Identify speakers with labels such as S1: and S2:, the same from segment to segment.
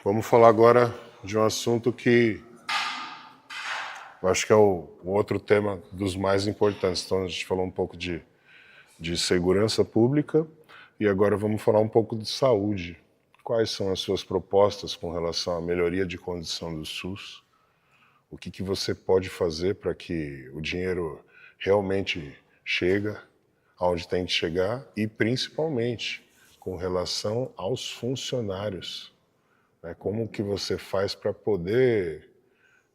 S1: Vamos falar agora de um assunto que eu acho que é o outro tema dos mais importantes. Então a gente falou um pouco de segurança pública e agora vamos falar um pouco de saúde. Quais são as suas propostas com relação à melhoria de condição do SUS? O que você pode fazer para que o dinheiro realmente chegue aonde tem que chegar e principalmente com relação aos funcionários? Como que você faz para poder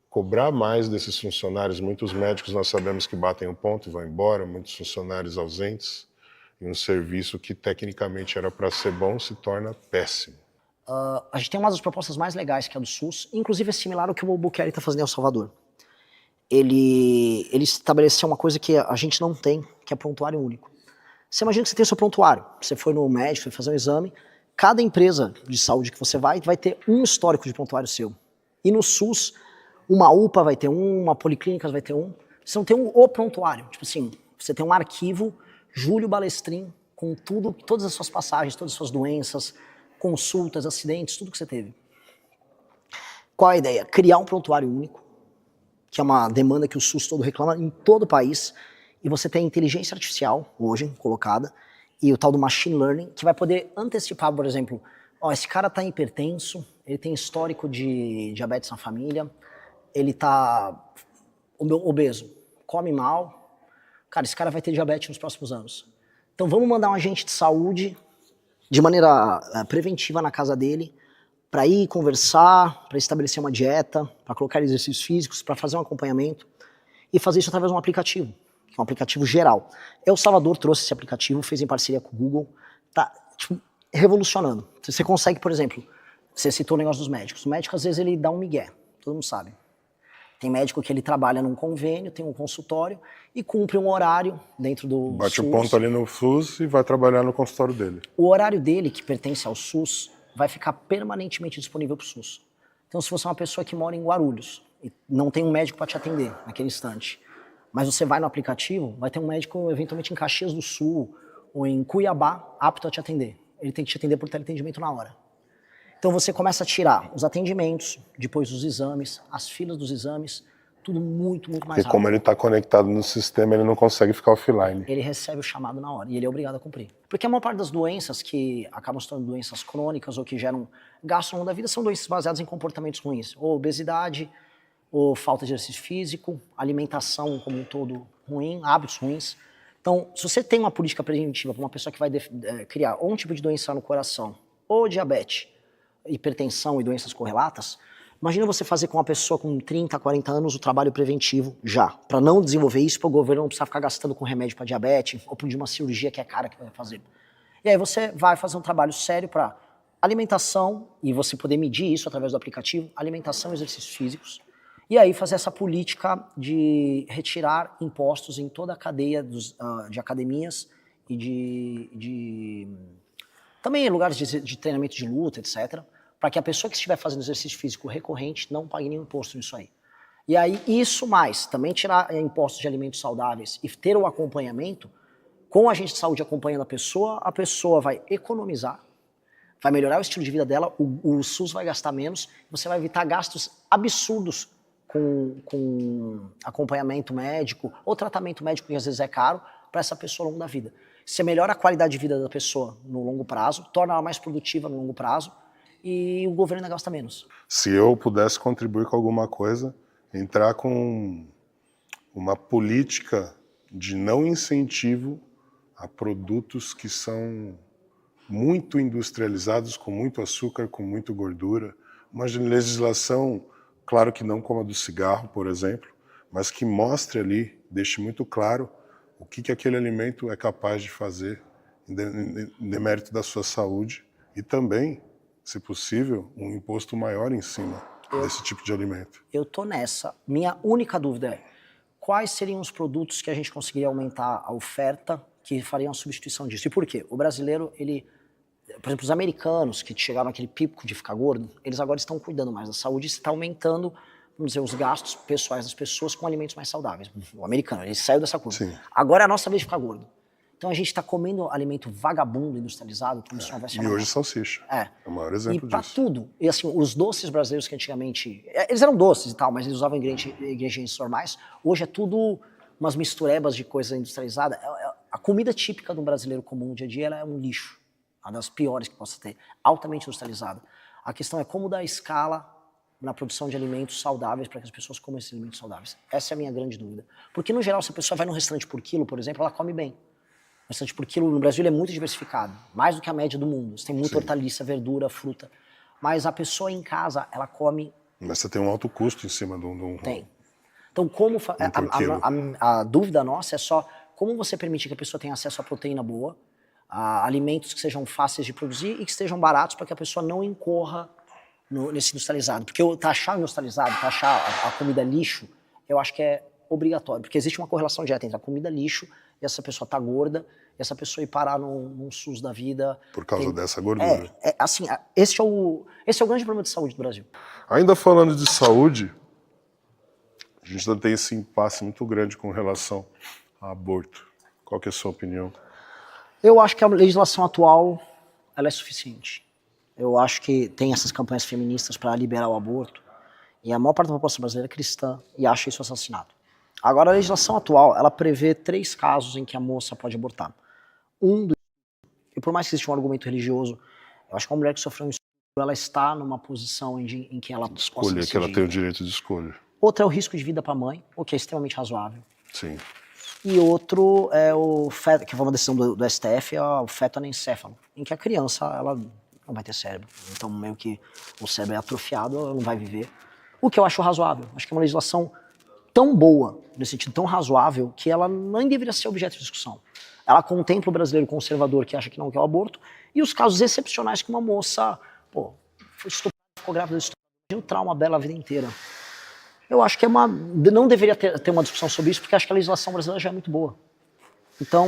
S1: cobrar mais desses funcionários? Muitos médicos nós sabemos que batem o ponto e vão embora, muitos funcionários ausentes, e um serviço que tecnicamente era para ser bom se torna péssimo.
S2: A gente tem uma das propostas mais legais, que é a do SUS, inclusive é similar ao que o Bukele está fazendo em El Salvador. Ele estabeleceu uma coisa que a gente não tem, que é prontuário único. Você imagina que você tem o seu prontuário, você foi no médico, foi fazer um exame, cada empresa de saúde que você vai ter um histórico de prontuário seu. E no SUS, uma UPA vai ter um, uma policlínica vai ter um. Você não tem o prontuário. Tipo assim, você tem um arquivo Júlio Balestrin com tudo, todas as suas passagens, todas as suas doenças, consultas, acidentes, tudo que você teve. Qual a ideia? Criar um prontuário único, que é uma demanda que o SUS todo reclama em todo o país, e você tem a inteligência artificial, hoje, colocada, e o tal do machine learning, que vai poder antecipar, por exemplo, ó, esse cara tá hipertenso, ele tem histórico de diabetes na família, ele tá obeso, come mal, cara, esse cara vai ter diabetes nos próximos anos. Então vamos mandar um agente de saúde de maneira preventiva na casa dele, para ir conversar, para estabelecer uma dieta, para colocar exercícios físicos, para fazer um acompanhamento, e fazer isso através de um aplicativo, que é um aplicativo geral. El Salvador trouxe esse aplicativo, fez em parceria com o Google, tá tipo, revolucionando. Você consegue, por exemplo, você citou o negócio dos médicos. O médico, às vezes, ele dá um migué, todo mundo sabe. Tem médico que ele trabalha num convênio, tem um consultório e cumpre um horário dentro do
S1: Bate
S2: SUS.
S1: o ponto ali no SUS e vai trabalhar no consultório dele.
S2: O horário dele, que pertence ao SUS, vai ficar permanentemente disponível para o SUS. Então, se você é uma pessoa que mora em Guarulhos e não tem um médico para te atender naquele instante, mas você vai no aplicativo, vai ter um médico eventualmente em Caxias do Sul ou em Cuiabá apto a te atender. Ele tem que te atender por teleatendimento na hora. Então você começa a tirar os atendimentos, depois os exames, as filas dos exames, tudo muito, muito mais rápido.
S1: E como ele está conectado no sistema, ele não consegue ficar offline.
S2: Ele recebe o chamado na hora e ele é obrigado a cumprir. Porque a maior parte das doenças que acabam se tornando doenças crônicas ou que geram gasto ao longo da vida são doenças baseadas em comportamentos ruins. Ou obesidade, ou falta de exercício físico, alimentação como um todo ruim, hábitos ruins. Então, se você tem uma política preventiva para uma pessoa que vai criar ou um tipo de doença no coração, ou diabetes, hipertensão e doenças correlatas, imagina você fazer com uma pessoa com 30, 40 anos o trabalho preventivo já, para não desenvolver isso, para o governo não precisar ficar gastando com remédio para diabetes ou de uma cirurgia que é cara que vai fazer. E aí você vai fazer um trabalho sério para alimentação, e você poder medir isso através do aplicativo, alimentação e exercícios físicos, e aí fazer essa política de retirar impostos em toda a cadeia de academias e também em lugares de treinamento de luta, etc., para que a pessoa que estiver fazendo exercício físico recorrente não pague nenhum imposto nisso aí. E aí, isso mais, também tirar impostos de alimentos saudáveis e ter o acompanhamento, com o agente de saúde acompanhando a pessoa vai economizar, vai melhorar o estilo de vida dela, o SUS vai gastar menos, você vai evitar gastos absurdos com acompanhamento médico ou tratamento médico, que às vezes é caro, para essa pessoa ao longo da vida. Você melhora a qualidade de vida da pessoa no longo prazo, torna ela mais produtiva no longo prazo, e o governo ainda gasta menos.
S1: Se eu pudesse contribuir com alguma coisa, entrar com uma política de não incentivo a produtos que são muito industrializados, com muito açúcar, com muito gordura. Uma legislação, claro que não como a do cigarro, por exemplo, mas que mostre ali, deixe muito claro o que aquele alimento é capaz de fazer em demérito da sua saúde e também, se possível, um imposto maior em cima desse tipo de alimento.
S2: Eu tô nessa. Minha única dúvida é quais seriam os produtos que a gente conseguiria aumentar a oferta que fariam a substituição disso. E por quê? O brasileiro, por exemplo, os americanos que chegaram naquele pico de ficar gordo, eles agora estão cuidando mais da saúde e está aumentando, vamos dizer, os gastos pessoais das pessoas com alimentos mais saudáveis. O americano, ele saiu dessa curva.
S1: Sim.
S2: Agora é a nossa vez de ficar gordo. Então a gente está comendo alimento vagabundo, industrializado, como se não houvesse
S1: E
S2: amanhã.
S1: hoje salsicha.
S2: É.
S1: É o maior
S2: E
S1: exemplo
S2: pra
S1: disso.
S2: tudo. E assim, os doces brasileiros que antigamente... Eles eram doces e tal, mas eles usavam ingredientes normais. Hoje é tudo umas misturebas de coisa industrializada. A comida típica do brasileiro comum no dia a dia, ela é um lixo. Uma das piores que possa ter. Altamente industrializada. A questão é como dar escala na produção de alimentos saudáveis para que as pessoas comam esses alimentos saudáveis. Essa é a minha grande dúvida. Porque, no geral, se a pessoa vai num restaurante por quilo, por exemplo, ela come bem. O restaurante por quilo no Brasil ele é muito diversificado, mais do que a média do mundo. Você tem muita hortaliça, verdura, fruta. Mas a pessoa em casa, ela come...
S1: Mas você tem um alto custo em cima de um...
S2: Tem. Então, como
S1: por quilo.
S2: a dúvida nossa é só como você permite que a pessoa tenha acesso a proteína boa, a alimentos que sejam fáceis de produzir e que estejam baratos para que a pessoa não incorra nesse industrializado. Porque taxar o industrializado, taxar a comida lixo, eu acho que é obrigatório. Porque existe uma correlação direta entre a comida lixo e essa pessoa tá gorda, e essa pessoa ir parar num SUS da vida.
S1: Por causa dessa gordura.
S2: Assim, esse é o grande problema de saúde do Brasil.
S1: Ainda falando de saúde, a gente ainda tem esse impasse muito grande com relação a aborto. Qual que é a sua opinião?
S2: Eu acho que a legislação atual ela é suficiente. Eu acho que tem essas campanhas feministas para liberar o aborto, e a maior parte da população brasileira é cristã e acha isso assassinato. Agora, a legislação atual, ela prevê 3 casos em que a moça pode abortar. E por mais que exista um argumento religioso, eu acho que uma mulher que sofreu um estupro, ela está numa posição em que ela possa
S1: Escolher,
S2: decidir.
S1: que ela tem o direito de escolha.
S2: Outra é o risco de vida para a mãe, o que é extremamente razoável.
S1: Sim.
S2: E outro é o feto, que foi uma decisão do STF, é o feto anencéfalo, em que a criança, ela não vai ter cérebro. Então, meio que o cérebro é atrofiado, ela não vai viver. O que eu acho razoável. Acho que é uma legislação tão boa, nesse sentido tão razoável, que ela nem deveria ser objeto de discussão. Ela contempla o brasileiro conservador que acha que não quer o aborto, e os casos excepcionais que uma moça, foi estuprada, ficou grávida de estupro, tinha um trauma dela a vida inteira. Eu acho que não deveria ter uma discussão sobre isso, porque acho que a legislação brasileira já é muito boa. Então,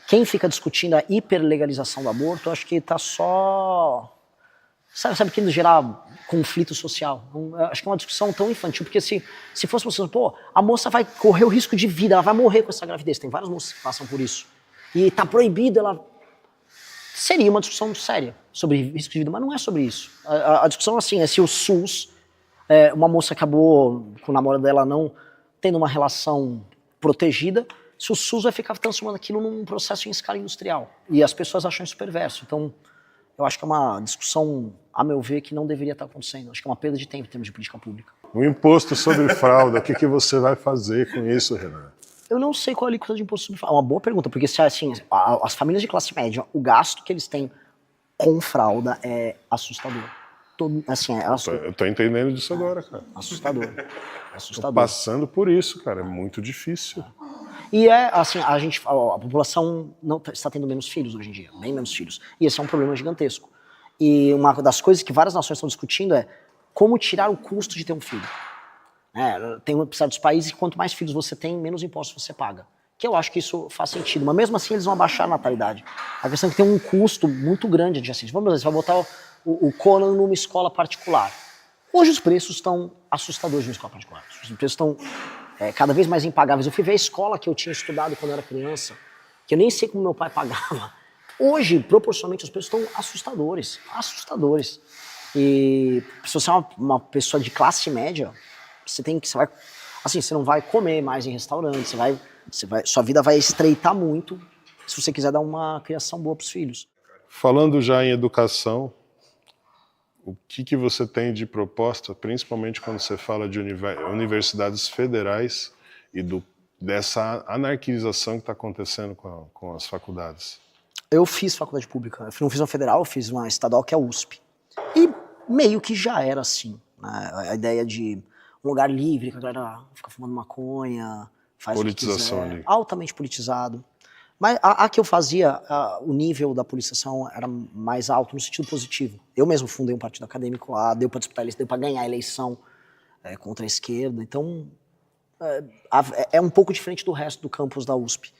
S2: quem fica discutindo a hiperlegalização do aborto, eu acho que está só... Sabe que gerar conflito social. Acho que é uma discussão tão infantil, porque se fosse uma discussão, a moça vai correr o risco de vida, ela vai morrer com essa gravidez. Tem várias moças que passam por isso. E está proibido, ela... Seria uma discussão séria sobre risco de vida, mas não é sobre isso. A discussão, assim, é se o SUS... uma moça acabou com o namorado dela não tendo uma relação protegida, se o SUS vai ficar transformando aquilo num processo em escala industrial. E as pessoas acham isso perverso. Então, eu acho que é uma discussão, a meu ver, que não deveria estar acontecendo. Acho que é uma perda de tempo em termos de política pública.
S1: O imposto sobre fralda, o que você vai fazer com isso, Renan?
S2: Eu não sei qual é a alíquota de imposto sobre fralda. É uma boa pergunta, porque se, assim, as famílias de classe média, o gasto que eles têm com fralda é assustador.
S1: Eu tô entendendo disso agora, cara.
S2: Assustador.
S1: Tô passando por isso, cara. É muito difícil.
S2: E assim, a população não está tendo menos filhos hoje em dia, bem menos filhos. E esse é um problema gigantesco. E uma das coisas que várias nações estão discutindo é como tirar o custo de ter um filho. Tem certos países que quanto mais filhos você tem, menos impostos você paga. Que eu acho que isso faz sentido. Mas mesmo assim eles vão abaixar a natalidade. A questão é que tem um custo muito grande de assistência. Vamos dizer, você vai botar o Conan numa escola particular. Hoje os preços estão assustadores de uma escola particular. Os preços estão cada vez mais impagáveis. Eu fui ver a escola que eu tinha estudado quando eu era criança, que eu nem sei como meu pai pagava. Hoje, proporcionalmente, os preços estão assustadores. Assustadores. E se você é uma pessoa de classe média, você não vai comer mais em restaurante, sua vida vai estreitar muito se você quiser dar uma criação boa para os filhos.
S1: Falando já em educação, o que você tem de proposta, principalmente quando você fala de universidades federais e dessa anarquização que está acontecendo com as faculdades?
S2: Eu fiz faculdade pública, eu não fiz uma federal, eu fiz uma estadual que é a USP. E meio que já era assim, né? A ideia de um lugar livre, que a galera fica fumando maconha, faz
S1: politização
S2: o que quiser,
S1: ali.
S2: altamente politizado. Mas a que eu fazia, o nível da politização era mais alto no sentido positivo. Eu mesmo fundei um partido acadêmico lá, deu para disputar eleição, deu para ganhar a eleição contra a esquerda. Então, é um pouco diferente do resto do campus da USP.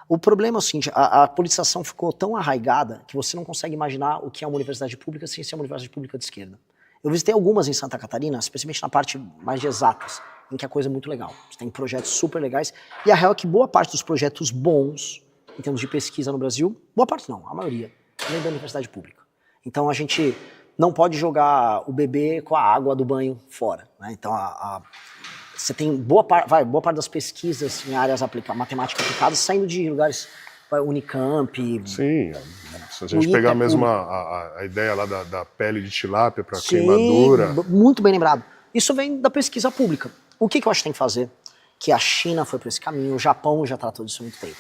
S2: O problema é o seguinte, a politização ficou tão arraigada que você não consegue imaginar o que é uma universidade pública sem ser uma universidade pública de esquerda. Eu visitei algumas em Santa Catarina, especialmente na parte mais de exatas, em que a coisa é muito legal. Você tem projetos super legais, e a real é que boa parte dos projetos bons em termos de pesquisa no Brasil, boa parte não, a maioria, vem da universidade pública. Então a gente não pode jogar o bebê com a água do banho fora, né? Então você tem boa parte das pesquisas em áreas matemática aplicadas saindo de lugares, Unicamp.
S1: Sim, se a gente pegar mesmo a ideia lá da pele de tilápia para
S2: Sim,
S1: queimadura.
S2: Muito bem lembrado. Isso vem da pesquisa pública. O que eu acho que tem que fazer? Que a China foi para esse caminho, o Japão já tratou disso há muito tempo.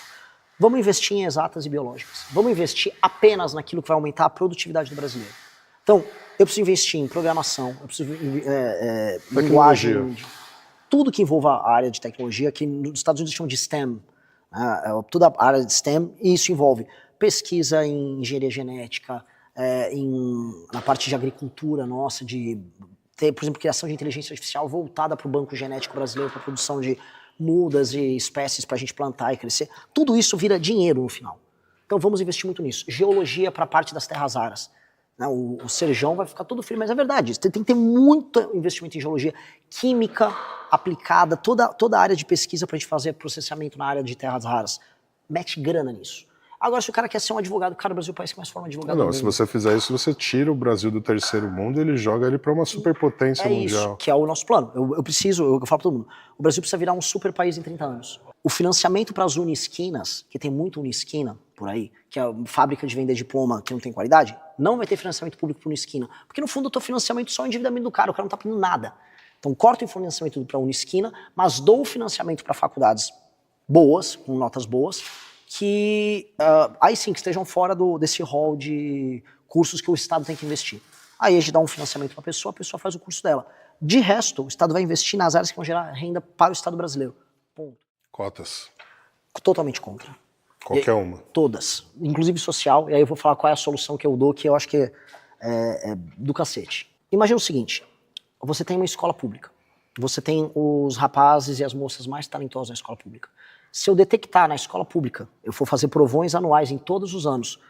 S2: Vamos investir em exatas e biológicas. Vamos investir apenas naquilo que vai aumentar a produtividade do brasileiro. Então, eu preciso investir em programação, eu preciso linguagem, tudo que envolva a área de tecnologia, que nos Estados Unidos chamam de STEM, né? Toda a área de STEM, e isso envolve pesquisa em engenharia genética, na parte de agricultura nossa, de ter, por exemplo, criação de inteligência artificial voltada para o banco genético brasileiro, para a produção de mudas e espécies para a gente plantar e crescer. Tudo isso vira dinheiro no final. Então vamos investir muito nisso. Geologia para a parte das terras raras. O Serjão vai ficar todo frio, mas é verdade. Tem que ter muito investimento em geologia, química aplicada, toda a área de pesquisa para a gente fazer processamento na área de terras raras. Mete grana nisso. Agora, se o cara quer ser um advogado, cara, o Brasil é o país que mais forma advogado do mundo.
S1: Se você fizer isso, você tira o Brasil do terceiro mundo e ele joga ele para uma superpotência mundial.
S2: Isso, que é o nosso plano. Eu falo para todo mundo, o Brasil precisa virar um super país em 30 anos. O financiamento para as Unisquinas, que tem muita Unisquina por aí, que é a fábrica de vender diploma que não tem qualidade, não vai ter financiamento público para Unisquina. Porque no fundo eu tô financiamento só o endividamento do cara, o cara não tá pedindo nada. Então corto o financiamento para a Unisquina, mas dou o financiamento para faculdades boas, com notas boas, que aí sim, que estejam fora desse rol de cursos que o Estado tem que investir. Aí a gente dá um financiamento para a pessoa faz o curso dela. De resto, o Estado vai investir nas áreas que vão gerar renda para o Estado brasileiro. Ponto.
S1: Cotas.
S2: Totalmente contra.
S1: Qualquer uma.
S2: Todas. Inclusive social, e aí eu vou falar qual é a solução que eu dou, que eu acho que é do cacete. Imagina o seguinte, você tem uma escola pública, você tem os rapazes e as moças mais talentosos na escola pública. Se eu detectar na escola pública, eu for fazer provões anuais em todos os anos,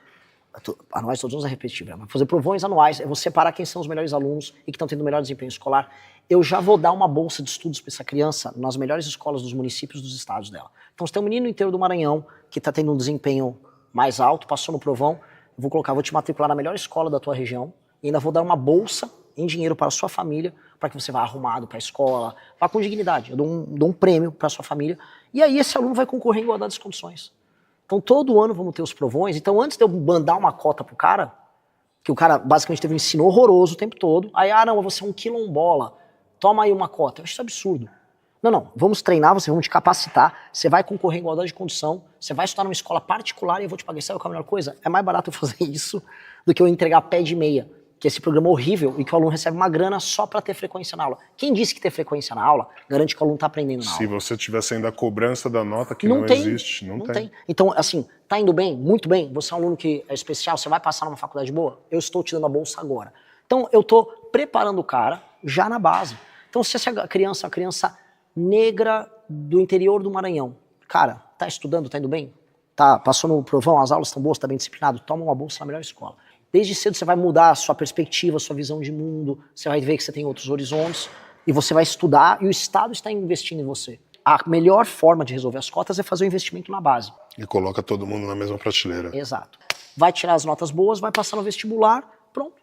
S2: anuais todos os anos é repetitivo, mas fazer provões anuais, eu vou separar quem são os melhores alunos e que estão tendo o melhor desempenho escolar, eu já vou dar uma bolsa de estudos para essa criança nas melhores escolas dos municípios dos estados dela. Então se tem um menino inteiro do Maranhão que está tendo um desempenho mais alto, passou no provão, eu vou te matricular na melhor escola da tua região e ainda vou dar uma bolsa em dinheiro para a sua família, para que você vá arrumado para a escola, vá com dignidade. Eu dou um prêmio para a sua família. E aí esse aluno vai concorrer em igualdade de condições. Então todo ano vamos ter os provões. Então antes de eu mandar uma cota pro cara, que o cara basicamente teve um ensino horroroso o tempo todo, aí, não, você é um quilombola, toma aí uma cota. Eu acho isso absurdo. Não, vamos treinar você, vamos te capacitar, você vai concorrer em igualdade de condição, você vai estudar numa escola particular e eu vou te pagar. Sabe qual é a melhor coisa? É mais barato eu fazer isso do que eu entregar pé de meia, que é esse programa horrível e que o aluno recebe uma grana só para ter frequência na aula. Quem disse que ter frequência na aula garante que o aluno está aprendendo na aula?
S1: Se você tivesse ainda a cobrança da nota que não existe, não tem.
S2: Então, assim, tá indo bem? Muito bem. Você é um aluno que é especial, você vai passar numa faculdade boa? Eu estou te dando a bolsa agora. Então, eu estou preparando o cara já na base. Então, se essa criança é uma criança negra do interior do Maranhão, cara, tá estudando, tá indo bem? Passou no provão, as aulas estão boas, tá bem disciplinado? Toma uma bolsa na melhor escola. Desde cedo você vai mudar a sua perspectiva, a sua visão de mundo, você vai ver que você tem outros horizontes e você vai estudar e o Estado está investindo em você. A melhor forma de resolver as cotas é fazer o investimento na base.
S1: E coloca todo mundo na mesma prateleira.
S2: Exato. Vai tirar as notas boas, vai passar no vestibular, pronto.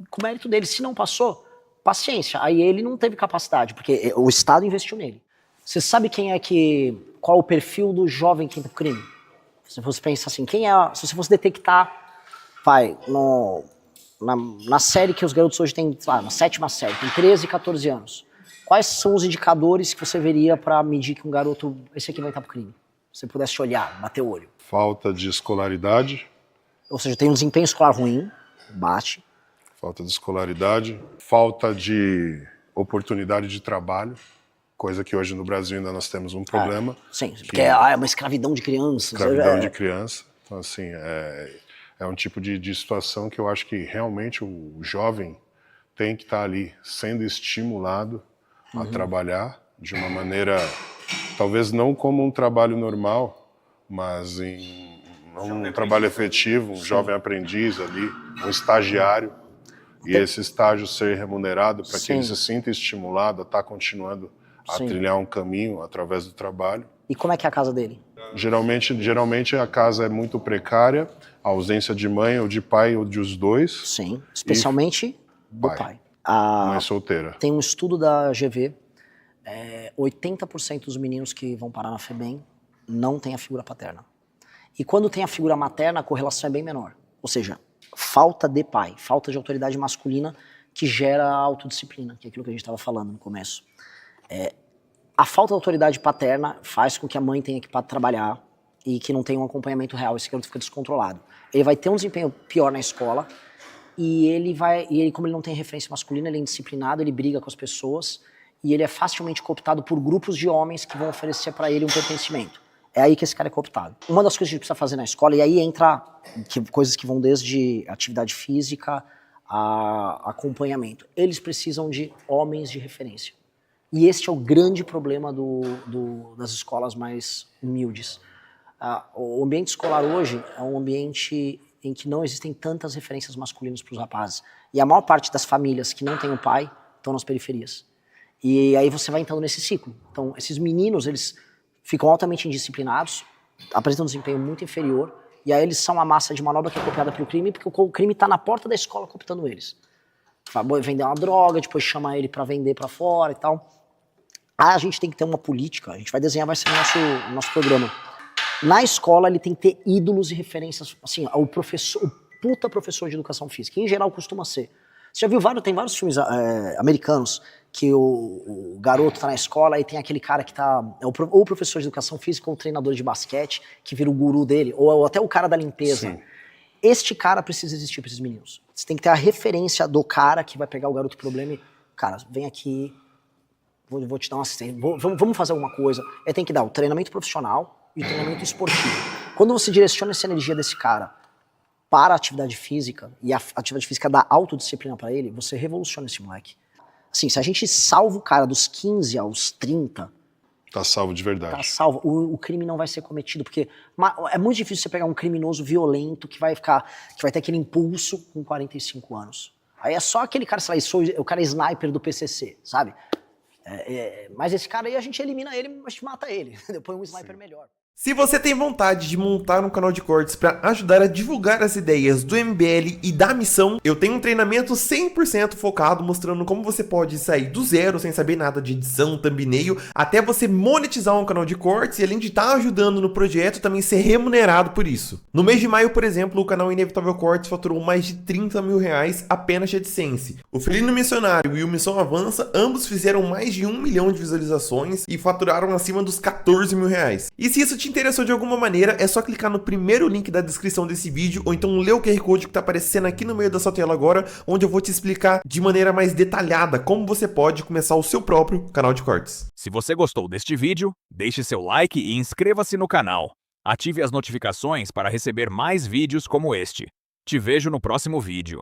S2: Com o mérito dele. Se não passou, paciência. Aí ele não teve capacidade, porque o Estado investiu nele. Você sabe qual é o perfil do jovem que entra no crime? Se você pensa assim, se você fosse detectar na série que os garotos hoje têm, na 7ª série, tem 13, 14 anos. Quais são os indicadores que você veria para medir que um garoto, esse aqui vai entrar pro crime? Se você pudesse olhar, bater o olho.
S1: Falta de escolaridade.
S2: Ou seja, tem um desempenho escolar ruim, bate.
S1: Falta de escolaridade. Falta de oportunidade de trabalho, coisa que hoje no Brasil ainda nós temos um problema.
S2: Sim, porque é uma escravidão de crianças.
S1: Escravidão de criança. Então, assim, é um tipo de situação que eu acho que realmente o jovem tem que estar ali sendo estimulado a trabalhar de uma maneira, talvez não como um trabalho normal, mas em um trabalho efetivo, um jovem aprendiz ali, um estagiário, e esse estágio ser remunerado para que ele se sinta estimulado a estar continuando a trilhar um caminho através do trabalho.
S2: E como é que é a casa dele?
S1: Geralmente a casa é muito precária, a ausência de mãe ou de pai ou de os dois.
S2: Sim, especialmente do pai.
S1: Mãe solteira.
S2: Tem um estudo da GV, 80% dos meninos que vão parar na FEBEM não tem a figura paterna. E quando tem a figura materna, a correlação é bem menor. Ou seja, falta de pai, falta de autoridade masculina que gera autodisciplina, que é aquilo que a gente estava falando no começo. A falta de autoridade paterna faz com que a mãe tenha que trabalhar e que não tenha um acompanhamento real, esse garoto fica descontrolado. Ele vai ter um desempenho pior na escola e ele, como ele não tem referência masculina, ele é indisciplinado, ele briga com as pessoas e ele é facilmente cooptado por grupos de homens que vão oferecer para ele um pertencimento. É aí que esse cara é cooptado. Uma das coisas que a gente precisa fazer na escola, e aí entra coisas que vão desde atividade física a acompanhamento. Eles precisam de homens de referência. E este é o grande problema das escolas mais humildes. O ambiente escolar hoje é um ambiente em que não existem tantas referências masculinas para os rapazes. E a maior parte das famílias que não tem o pai estão nas periferias. E aí você vai entrando nesse ciclo. Então, esses meninos, eles ficam altamente indisciplinados, apresentam um desempenho muito inferior, e aí eles são a massa de manobra que é copiada pelo crime, porque o crime está na porta da escola cooptando eles. Vai vender uma droga, depois chama ele para vender para fora e tal. A gente tem que ter uma política, a gente vai desenhar, vai ser o nosso programa. Na escola ele tem que ter ídolos e referências, assim, o puta professor de educação física, que em geral costuma ser. Você já viu tem vários filmes americanos que o garoto tá na escola e tem aquele cara que tá, ou o professor de educação física ou o treinador de basquete, que vira o guru dele, ou até o cara da limpeza. Sim. Este cara precisa existir para esses meninos. Você tem que ter a referência do cara que vai pegar o garoto problema e, cara, vem aqui, vou te dar uma assistência, vamos fazer alguma coisa. Ele tem que dar o treinamento profissional e o treinamento esportivo. Quando você direciona essa energia desse cara para a atividade física, e a atividade física dá autodisciplina para ele, você revoluciona esse moleque. Assim, se a gente salva o cara dos 15 aos 30...
S1: Tá salvo de verdade.
S2: Tá salvo. O crime não vai ser cometido, porque é muito difícil você pegar um criminoso violento que vai ter aquele impulso com 45 anos. Aí é só aquele cara, sei lá, o cara é sniper do PCC, sabe? Mas esse cara aí a gente elimina ele, a gente mata ele. Depois um sniper melhor.
S3: Se você tem vontade de montar um canal de cortes para ajudar a divulgar as ideias do MBL e da missão, eu tenho um treinamento 100% focado mostrando como você pode sair do zero sem saber nada de edição, thumbnail, até você monetizar um canal de cortes e além de estar ajudando no projeto, também ser remunerado por isso. No mês de maio, por exemplo, o canal Inevitável Cortes faturou mais de 30 mil reais apenas de AdSense. O Felino Missionário e o Missão Avança, ambos fizeram mais de 1 milhão de visualizações e faturaram acima dos 14 mil reais. E se isso te interessou de alguma maneira, é só clicar no primeiro link da descrição desse vídeo ou então ler o QR Code que tá aparecendo aqui no meio da sua tela agora, onde eu vou te explicar de maneira mais detalhada como você pode começar o seu próprio canal de cortes.
S4: Se você gostou deste vídeo, deixe seu like e inscreva-se no canal. Ative as notificações para receber mais vídeos como este. Te vejo no próximo vídeo.